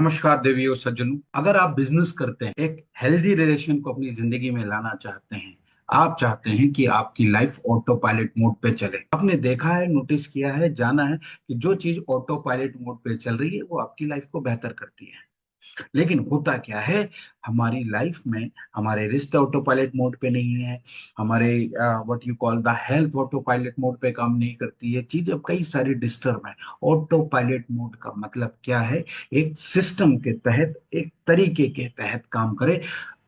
नमस्कार देवियों सज्जनों। अगर आप बिजनेस करते हैं, एक हेल्दी रिलेशन को अपनी जिंदगी में लाना चाहते हैं, आप चाहते हैं कि आपकी लाइफ ऑटो पायलट मोड पे चले। आपने देखा है, नोटिस किया है, जाना है कि जो चीज ऑटो पायलट मोड पे चल रही है वो आपकी लाइफ को बेहतर करती है। लेकिन होता क्या है, हमारी लाइफ में हमारे रिश्ते ऑटो पायलट मोड पे नहीं है। हमारे what you call the health auto pilot mode पे काम नहीं करती है। चीज अब कई सारी डिस्टर्ब है। ऑटो पायलट मोड का मतलब क्या है? एक सिस्टम के तहत, एक तरीके के तहत काम करे।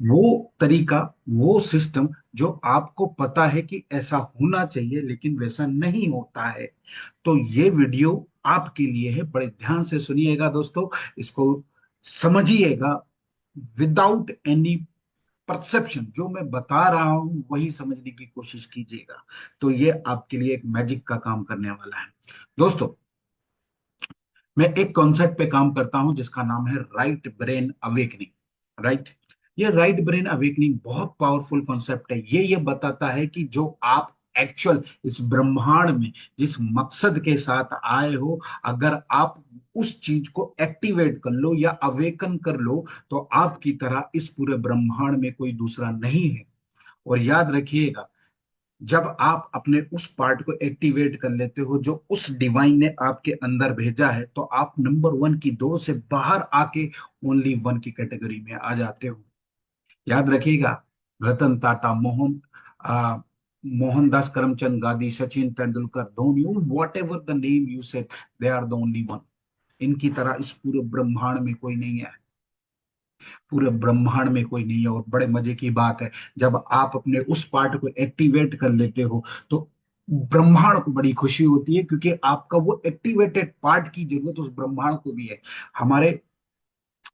वो तरीका, वो सिस्टम जो आपको पता है कि ऐसा होना चाहिए लेकिन वैसा नहीं होता है। तो ये वीडियो आपके लिए है, बड़े ध्यान से सुनिएगा दोस्तों। इसको समझिएगा विदाउट एनी परसेप्शन। जो मैं बता रहा हूं वही समझने की कोशिश कीजिएगा। तो ये आपके लिए एक मैजिक का काम करने वाला है दोस्तों। मैं एक कॉन्सेप्ट पे काम करता हूं जिसका नाम है राइट ब्रेन अवेकनिंग। राइट, ये राइट ब्रेन अवेकनिंग बहुत पावरफुल कॉन्सेप्ट है। ये बताता है कि जो आप एक्चुअल इस ब्रह्मांड में जिस मकसद के साथ आए हो, अगर आप उस चीज को एक्टिवेट कर लो या अवेकन कर लो, तो आपकी तरह इस पूरे ब्रह्मांड में कोई दूसरा नहीं है। और याद रखिएगा, जब आप अपने उस पार्ट को एक्टिवेट कर लेते हो जो उस डिवाइन ने आपके अंदर भेजा है, तो आप नंबर वन की दौड़ से बाहर आके ओनली वन की कैटेगरी में आ जाते हो। याद रखिएगा, Ratan Tata, Mohandas Karamchand Gandhi, Sachin Tendulkar, Dhoni, whatever the name you said, they are the only one. इनकी तरह इस पूरे ब्रह्मांड में कोई नहीं है। पूरे ब्रह्मांड में कोई नहीं है। और बड़े मजे की बात है, जब आप अपने उस पार्ट को एक्टिवेट कर लेते हो तो ब्रह्मांड को बड़ी खुशी होती है, क्योंकि आपका वो एक्टिवेटेड पार्ट की जरूरत उस ब्रह्मांड को भी है। हमारे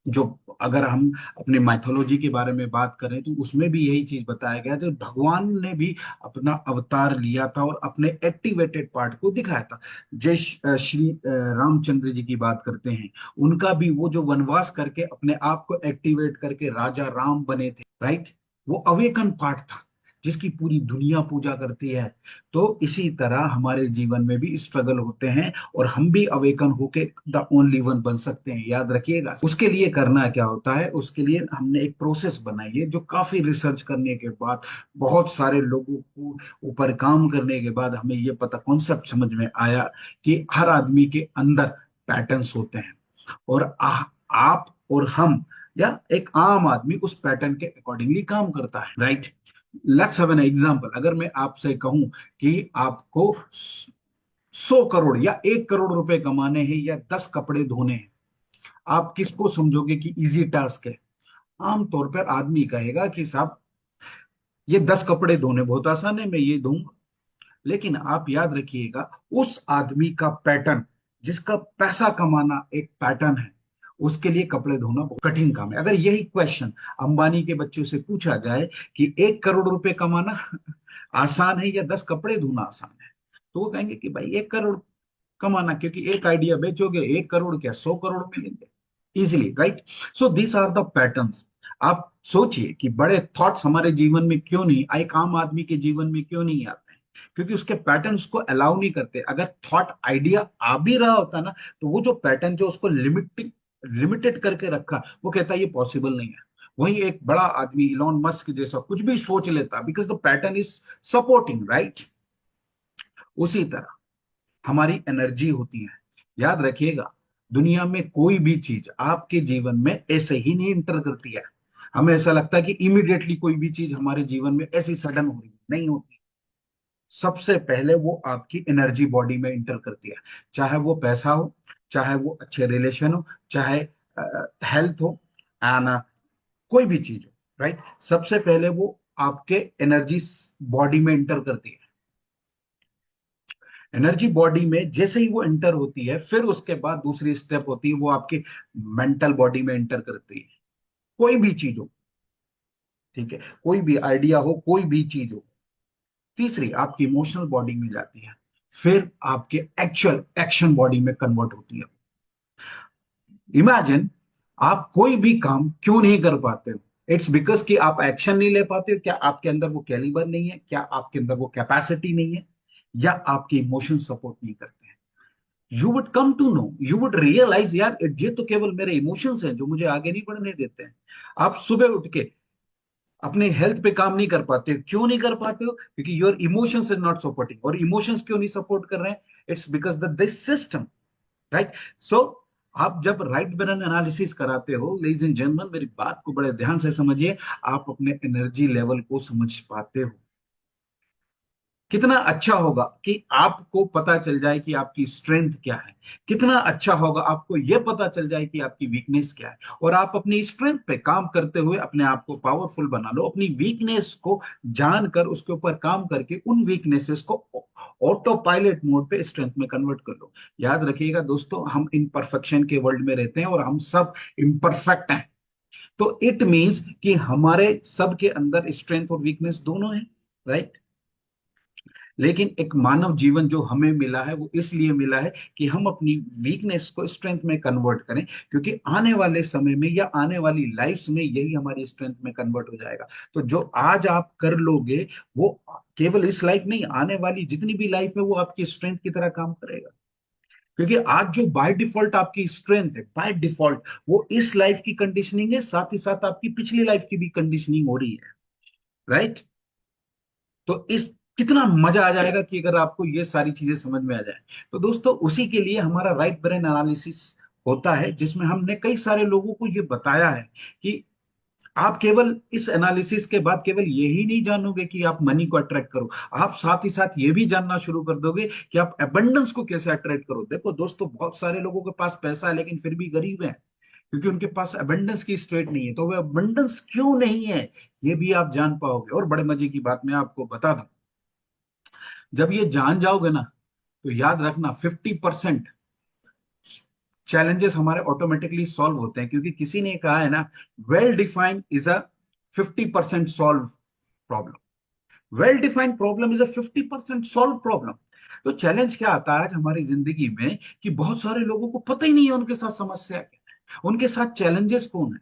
जो, अगर हम अपने माइथोलॉजी के बारे में बात करें तो उसमें भी यही चीज बताया गया था। भगवान ने भी अपना अवतार लिया था और अपने एक्टिवेटेड पार्ट को दिखाया था। श्री रामचंद्र जी की बात करते हैं, उनका भी वो जो वनवास करके अपने आप को एक्टिवेट करके राजा राम बने थे। राइट, वो अवेकन पार्ट था जिसकी पूरी दुनिया पूजा करती है। तो इसी तरह हमारे जीवन में भी स्ट्रगल होते हैं और हम भी अवेकन होके द ओनली वन बन सकते हैं। याद रखिएगा, उसके लिए करना क्या होता है, उसके लिए हमने एक प्रोसेस बनाई है जो काफी रिसर्च करने के बाद, बहुत सारे लोगों को ऊपर काम करने के बाद हमें ये पता, कॉन्सेप्ट समझ में आया कि हर आदमी के अंदर पैटर्न्स होते हैं। और आप और हम या एक आम आदमी उस पैटर्न के अकॉर्डिंगली काम करता है। Right, let's have an example. अगर मैं आपसे कहूं कि आपको 100 करोड़ या 1 करोड़ रुपए कमाने हैं या 10 कपड़े धोने हैं, आप किसको समझोगे कि इजी टास्क है? आमतौर पर आदमी कहेगा कि साहब, ये 10 कपड़े धोने बहुत आसान है, मैं ये दूंगा। लेकिन आप याद रखिएगा, उस आदमी का पैटर्न, जिसका पैसा कमाना एक पैटर्न है, उसके लिए कपड़े धोना बहुत कठिन काम है। अगर यही क्वेश्चन अंबानी के बच्चों से पूछा जाए कि 1 करोड़ रुपए कमाना आसान है या 10 कपड़े धोना आसान है, तो वो कहेंगे कि भाई 1 करोड़ कमाना, क्योंकि एक आइडिया बेचोगे 1 करोड़ क्या 100 करोड़ मिलेंगे easily. Right, so this are the patterns. आप सोचिए कि बड़े थॉट्स हमारे जीवन में क्यों नहीं, एक आम आदमी के जीवन में क्यों नहीं आते हैं? क्योंकि उसके पैटर्न्स को अलाउ नहीं करते। अगर थॉट आइडिया आ भी रहा होता ना, तो वो जो पैटर्न जो उसको लिमिटेड करके रखा, वो कहता है ये पॉसिबल नहीं है। वही एक बड़ा आदमी इलॉन मस्क जैसा कुछ भी सोच लेता, because the pattern is supporting. Right, उसी तरह हमारी एनर्जी होती है। याद रखिएगा, दुनिया में कोई भी चीज आपके जीवन में ऐसे ही नहीं इंटर करती है। हमें ऐसा लगता है कि इमीडिएटली कोई भी चीज हमारे जीवन में ऐसी सडन हो रही है, नहीं होती। सबसे पहले वो आपकी एनर्जी बॉडी में इंटर करती है। चाहे वो पैसा हो, चाहे वो अच्छे रिलेशन हो, चाहे हेल्थ हो, एंड कोई भी चीज हो। राइट, सबसे पहले वो आपके एनर्जी बॉडी में इंटर करती है। एनर्जी बॉडी में जैसे ही वो एंटर होती है, फिर उसके बाद दूसरी स्टेप होती है, वो आपकी मेंटल बॉडी में एंटर करती है। कोई भी चीज हो, ठीक है, कोई भी आइडिया हो, कोई भी चीज हो। तीसरी आपकी इमोशनल बॉडी में जाती है, फिर आपके एक्चुअल एक्शन बॉडी में कन्वर्ट होती है। इमेजिन, आप कोई भी काम क्यों नहीं कर पाते हो? इट्स बिकॉज कि आप एक्शन नहीं ले पाते हो। क्या आपके अंदर वो कैलिबर नहीं है? क्या आपके अंदर वो कैपेसिटी नहीं है? या आपके इमोशन सपोर्ट नहीं करते हैं? You would come to know, you would realise यार ये तो केवल मेरे इमोशंस हैं जो मुझे आगे नहीं बढ़ने देते हैं। आप सुबह उठ के अपने हेल्थ पे काम नहीं कर पाते, क्यों नहीं कर पाते हो? क्योंकि your emotions is not supporting. और इमोशंस क्यों नहीं सपोर्ट कर रहे हैं? It's because the this system, right? So आप जब राइट ब्रेन एनालिसिस कराते हो, लेडीज एंड जेंटलमैन, मेरी बात को बड़े ध्यान से समझिए, आप अपने एनर्जी लेवल को समझ पाते हो। कितना अच्छा होगा कि आपको पता चल जाए कि आपकी स्ट्रेंथ क्या है। कितना अच्छा होगा आपको यह पता चल जाए कि आपकी वीकनेस क्या है, और आप अपनी स्ट्रेंथ पे काम करते हुए अपने आप को पावरफुल बना लो। अपनी वीकनेस को जानकर उसके ऊपर काम करके उन वीकनेसेस को ऑटो पायलट मोड पे स्ट्रेंथ में कन्वर्ट कर लो। याद रखिएगा दोस्तों, हम इम्परफेक्शन के वर्ल्ड में रहते हैं और हम सब इम्परफेक्ट हैं। तो इट मीन्स कि हमारे सबके अंदर स्ट्रेंथ और वीकनेस दोनों है, राइट? लेकिन एक मानव जीवन जो हमें मिला है वो इसलिए मिला है कि हम अपनी वीकनेस को स्ट्रेंथ में कन्वर्ट करें, क्योंकि आने वाले समय में या आने वाली लाइफ में यही हमारी स्ट्रेंथ में कन्वर्ट हो जाएगा। तो जो आज आप कर लोगे वो केवल इस लाइफ नहीं, आने वाली जितनी भी लाइफ है वो आपकी स्ट्रेंथ की तरह काम करेगा। क्योंकि आज जो बाय डिफॉल्ट आपकी स्ट्रेंथ है, बाय डिफॉल्ट वो इस लाइफ की कंडीशनिंग है, साथ ही साथ आपकी पिछली लाइफ की भी कंडीशनिंग हो रही है, राइट? तो इस कितना मजा आ जाएगा कि अगर आपको ये सारी चीजें समझ में आ जाए। तो दोस्तों उसी के लिए हमारा राइट ब्रेन एनालिसिस होता है, जिसमें हमने कई सारे लोगों को ये बताया है कि आप केवल इस एनालिसिस के बाद केवल यही नहीं जानोगे कि आप मनी को अट्रैक्ट करो, आप साथ ही साथ ये भी जानना शुरू कर दोगे कि आप एबंडेंस को कैसे अट्रैक्ट करो। देखो दोस्तों, बहुत सारे लोगों के पास पैसा है लेकिन फिर भी गरीब है, क्योंकि उनके पास एबंडेंस की स्टेट नहीं है। तो वह एबंडेंस क्यों नहीं है, ये भी आप जान पाओगे। और बड़े मजे की बात मैं आपको बता दूं, जब ये जान जाओगे ना, तो याद रखना 50% चैलेंजेस हमारे ऑटोमेटिकली सॉल्व होते हैं। क्योंकि किसी ने कहा है ना, well defined is a 50% solve problem. Well defined problem is a 50% solve problem. तो चैलेंज क्या आता है आज हमारी जिंदगी में कि बहुत सारे लोगों को पता ही नहीं है उनके साथ समस्या क्या है, उनके साथ चैलेंजेस कौन है।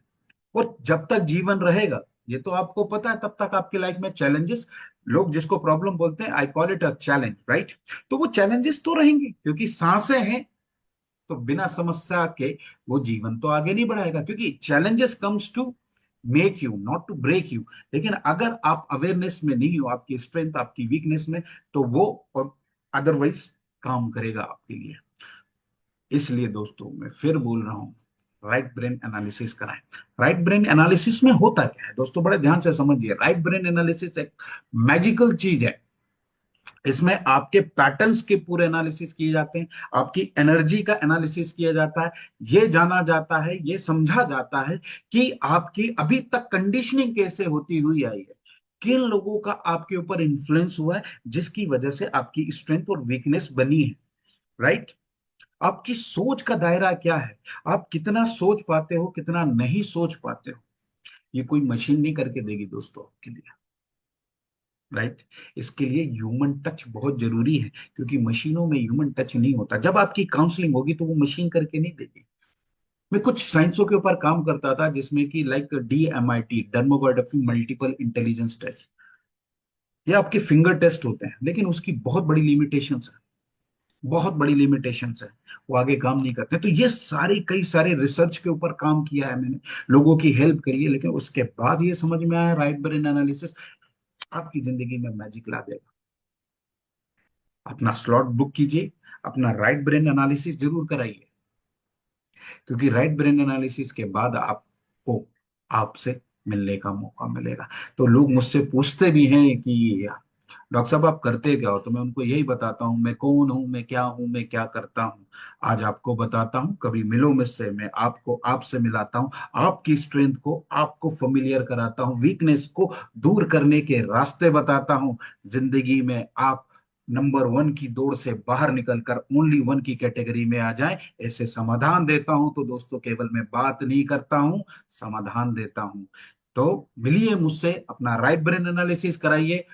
और जब तक जीवन रहेगा, ये तो आपको पता है, तब तक आपकी लाइफ में चैलेंजेस, लोग जिसको प्रॉब्लम बोलते हैं, I call it a challenge, right? तो वो चैलेंजेस तो रहेंगे क्योंकि सांसें हैं। तो बिना समस्या के वो जीवन तो आगे नहीं बढ़ाएगा, क्योंकि challenges comes to make you, not to break you. लेकिन अगर आप अवेयरनेस में नहीं हो, आपकी स्ट्रेंथ आपकी वीकनेस में, तो वो और अदरवाइज काम करेगा आपके लिए। इसलिए दोस्तों मैं फिर बोल रहा हूं, राइट ब्रेन एनालिसिस कराएं। राइट ब्रेन एनालिसिस में होता क्या है दोस्तों, बड़े ध्यान से समझिए। राइट ब्रेन एनालिसिस एक मैजिकल चीज है। इसमें आपके पैटर्न्स के पूरे एनालिसिस किए जाते हैं, आपकी एनर्जी का एनालिसिस किया जाता है। ये जाना जाता है, ये समझा जाता है कि आपकी अभी तक कंडीशनिंग कैसे होती हुई आई है, किन लोगों का आपके ऊपर इन्फ्लुएंस हुआ है, जिसकी वजह से आपकी स्ट्रेंथ और वीकनेस बनी है, राइट? आपकी सोच का दायरा क्या है, आप कितना सोच पाते हो, कितना नहीं सोच पाते हो, ये कोई मशीन नहीं करके देगी दोस्तों आपके लिए, राइट? इसके लिए ह्यूमन टच बहुत जरूरी है, क्योंकि मशीनों में ह्यूमन टच नहीं होता। जब आपकी काउंसलिंग होगी तो वो मशीन करके नहीं देगी। मैं कुछ साइंसों के ऊपर काम करता था, जिसमें कि like DMIT, dermography multiple intelligence test, ये आपके फिंगर टेस्ट होते हैं, लेकिन उसकी बहुत बड़ी लिमिटेशंस है, बहुत बड़ी लिमिटेशंस है, वो आगे काम नहीं करते। तो ये सारी कई सारे रिसर्च के ऊपर काम किया है मैंने, लोगों की हेल्प करी है, लेकिन उसके बाद ये समझ में आया राइट ब्रेन एनालिसिस आपकी जिंदगी में मैजिक ला देगा। अपना स्लॉट बुक कीजिए, अपना राइट ब्रेन एनालिसिस जरूर कराइए, क्योंकि राइट ब्रेन एनालिसिस के बाद आपको आपसे मिलने का मौका मिलेगा। तो लोग मुझसे पूछते भी हैं कि डॉक्टर साहब आप करते क्या हो, तो मैं उनको यही बताता हूँ, मैं कौन हूँ, मैं क्या हूँ, मैं क्या करता हूँ। आज आपको बताता हूँ, कभी मिलो मुझसे, मैं आपको आपसे मिलाता हूँ, आपकी स्ट्रेंथ को आपको फेमिलियर कराता हूँ, वीकनेस को दूर करने के रास्ते बताता हूँ। जिंदगी में आप नंबर वन की दौड़ से बाहर निकलकर ओनली वन की कैटेगरी में आ जाएं, ऐसे समाधान देता हूं। तो दोस्तों केवल मैं बात नहीं करता हूं, समाधान देता हूं। तो मिलिए मुझसे, अपना राइट ब्रेन एनालिसिस कराइए।